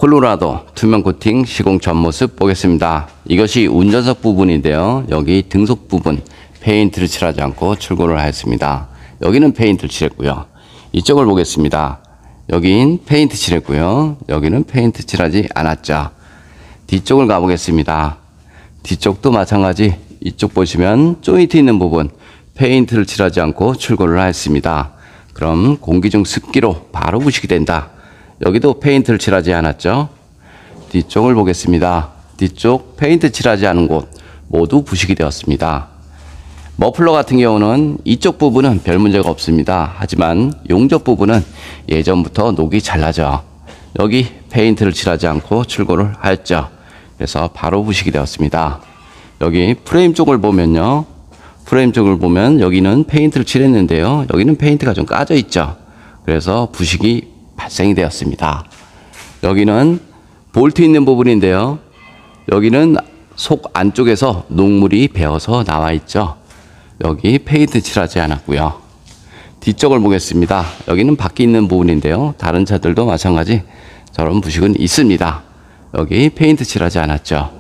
콜로라도 투명 코팅 시공 전 모습 보겠습니다. 이것이 운전석 부분인데요. 여기 등속 부분 페인트를 칠하지 않고 출고를 하였습니다. 여기는 페인트를 칠했고요. 이쪽을 보겠습니다. 여긴 페인트 칠했고요. 여기는 페인트 칠하지 않았죠. 뒤쪽을 가보겠습니다. 뒤쪽도 마찬가지. 이쪽 보시면 조인트 있는 부분 페인트를 칠하지 않고 출고를 하였습니다. 그럼 공기 중 습기로 바로 부식이 된다. 여기도 페인트를 칠하지 않았죠. 뒤쪽을 보겠습니다. 뒤쪽 페인트 칠하지 않은 곳 모두 부식이 되었습니다. 머플러 같은 경우는 이쪽 부분은 별 문제가 없습니다. 하지만 용접 부분은 예전부터 녹이 잘 나죠. 여기 페인트를 칠하지 않고 출고를 하였죠. 그래서 바로 부식이 되었습니다. 여기 프레임 쪽을 보면요. 프레임 쪽을 보면 여기는 페인트를 칠했는데요. 여기는 페인트가 좀 까져 있죠. 그래서 부식이 발생이 되었습니다. 여기는 볼트 있는 부분인데요. 여기는 속 안쪽에서 녹물이 배어서 나와 있죠. 여기 페인트 칠하지 않았고요. 뒤쪽을 보겠습니다. 여기는 바퀴 있는 부분인데요. 다른 차들도 마찬가지 저런 부식은 있습니다. 여기 페인트 칠하지 않았죠.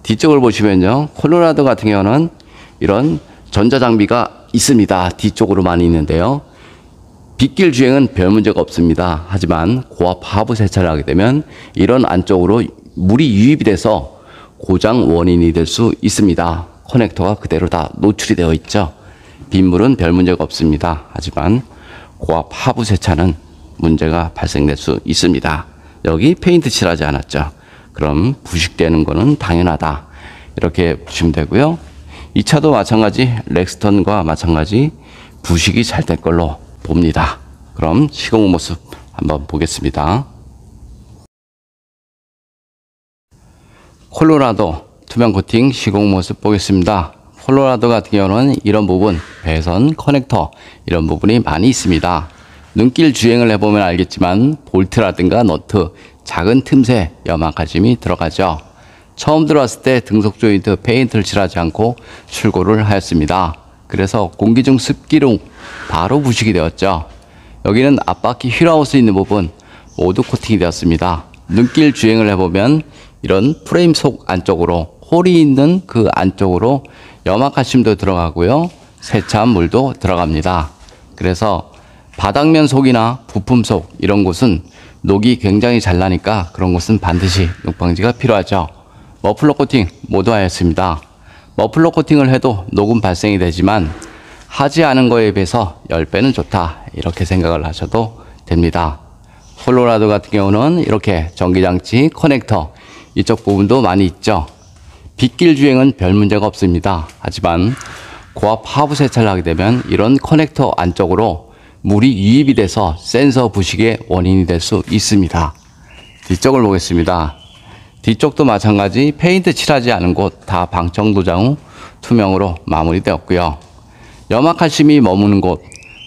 뒤쪽을 보시면요. 콜로라도 같은 경우는 이런 전자장비가 있습니다. 뒤쪽으로 많이 있는데요. 빗길 주행은 별 문제가 없습니다. 하지만 고압 하부 세차를 하게 되면 이런 안쪽으로 물이 유입이 돼서 고장 원인이 될 수 있습니다. 커넥터가 그대로 다 노출이 되어 있죠. 빗물은 별 문제가 없습니다. 하지만 고압 하부 세차는 문제가 발생될 수 있습니다. 여기 페인트 칠하지 않았죠. 그럼 부식되는 거는 당연하다. 이렇게 보시면 되고요. 이 차도 마찬가지 렉스턴과 마찬가지 부식이 잘 될 걸로 봅니다. 그럼 시공 모습 한번 보겠습니다. 콜로라도 투명 코팅 시공 모습 보겠습니다. 콜로라도 같은 경우는 이런 부분 배선, 커넥터 이런 부분이 많이 있습니다. 눈길 주행을 해보면 알겠지만 볼트라든가 너트 작은 틈새 염화가심이 들어가죠. 처음 들어왔을 때 등속 조인트 페인트를 칠하지 않고 출고를 하였습니다. 그래서 공기 중 습기로 바로 부식이 되었죠. 여기는 앞바퀴 휠하우스 있는 부분 모두 코팅이 되었습니다. 눈길 주행을 해보면 이런 프레임 속 안쪽으로 홀이 있는 그 안쪽으로 염화가심도 들어가고요. 세차한 물도 들어갑니다. 그래서 바닥면 속이나 부품 속 이런 곳은 녹이 굉장히 잘 나니까 그런 곳은 반드시 녹방지가 필요하죠. 머플러 코팅 모두 하였습니다. 머플러 코팅을 해도 녹은 발생이 되지만 하지 않은 거에 비해서 10배는 좋다. 이렇게 생각을 하셔도 됩니다. 콜로라도 같은 경우는 이렇게 전기장치, 커넥터 이쪽 부분도 많이 있죠. 빗길 주행은 별 문제가 없습니다. 하지만 고압 하부 세차를 하게 되면 이런 커넥터 안쪽으로 물이 유입이 돼서 센서 부식의 원인이 될 수 있습니다. 뒤쪽을 보겠습니다. 뒤쪽도 마찬가지 페인트 칠하지 않은 곳 다 방청 도장 후 투명으로 마무리되었고요. 염화칼슘이 머무는 곳,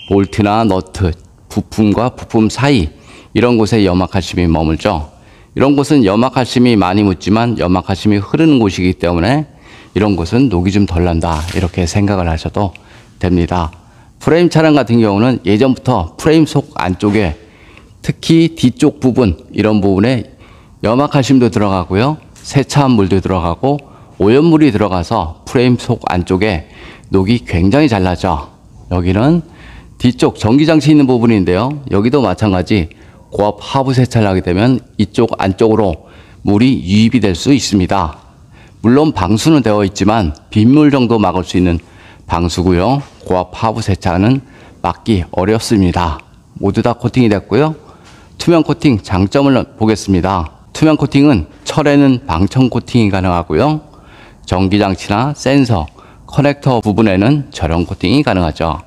볼트나 너트, 부품과 부품 사이 이런 곳에 염화칼슘이 머물죠. 이런 곳은 염화칼슘이 많이 묻지만 염화칼슘이 흐르는 곳이기 때문에 이런 곳은 녹이 좀 덜 난다. 이렇게 생각을 하셔도 됩니다. 프레임 차량 같은 경우는 예전부터 프레임 속 안쪽에 특히 뒤쪽 부분 이런 부분에 염화칼슘도 들어가고요. 세차한 물도 들어가고 오염물이 들어가서 프레임 속 안쪽에 녹이 굉장히 잘 나죠. 여기는 뒤쪽 전기장치 있는 부분인데요. 여기도 마찬가지 고압 하부 세차를 하게 되면 이쪽 안쪽으로 물이 유입이 될 수 있습니다. 물론 방수는 되어 있지만 빗물 정도 막을 수 있는 방수고요. 고압 하부 세차는 막기 어렵습니다. 모두 다 코팅이 됐고요. 투명 코팅 장점을 보겠습니다. 투명 코팅은 철에는 방청 코팅이 가능하고요. 전기장치나 센서, 커넥터 부분에는 저렴 코팅이 가능하죠.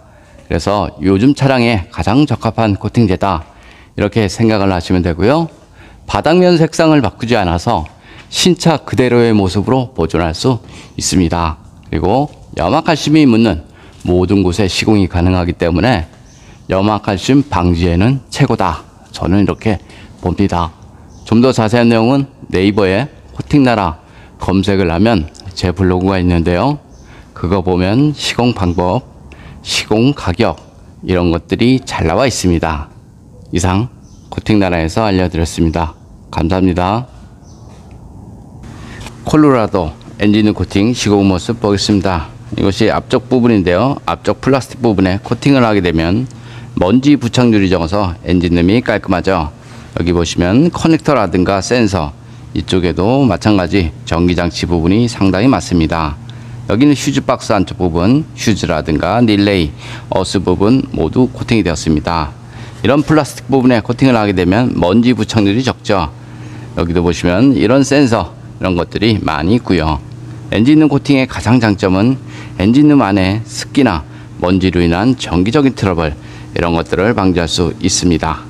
그래서 요즘 차량에 가장 적합한 코팅제다. 이렇게 생각을 하시면 되고요. 바닥면 색상을 바꾸지 않아서 신차 그대로의 모습으로 보존할 수 있습니다. 그리고 염화칼슘이 묻는 모든 곳에 시공이 가능하기 때문에 염화칼슘 방지에는 최고다. 저는 이렇게 봅니다. 좀 더 자세한 내용은 네이버에 코팅나라 검색을 하면 제 블로그가 있는데요. 그거 보면 시공 방법, 시공 가격 이런 것들이 잘 나와 있습니다. 이상 코팅나라에서 알려드렸습니다. 감사합니다. 콜로라도 엔진 코팅 시공 모습 보겠습니다. 이것이 앞쪽 부분인데요. 앞쪽 플라스틱 부분에 코팅을 하게 되면 먼지 부착률이 적어서 엔진음이 깔끔하죠. 여기 보시면 커넥터라든가 센서, 이쪽에도 마찬가지 전기장치 부분이 상당히 많습니다. 여기는 휴즈 박스 안쪽 부분, 휴즈라든가 릴레이, 어스 부분 모두 코팅이 되었습니다. 이런 플라스틱 부분에 코팅을 하게 되면 먼지 부착률이 적죠. 여기도 보시면 이런 센서, 이런 것들이 많이 있고요. 엔진룸 코팅의 가장 장점은 엔진룸 안에 습기나 먼지로 인한 정기적인 트러블, 이런 것들을 방지할 수 있습니다.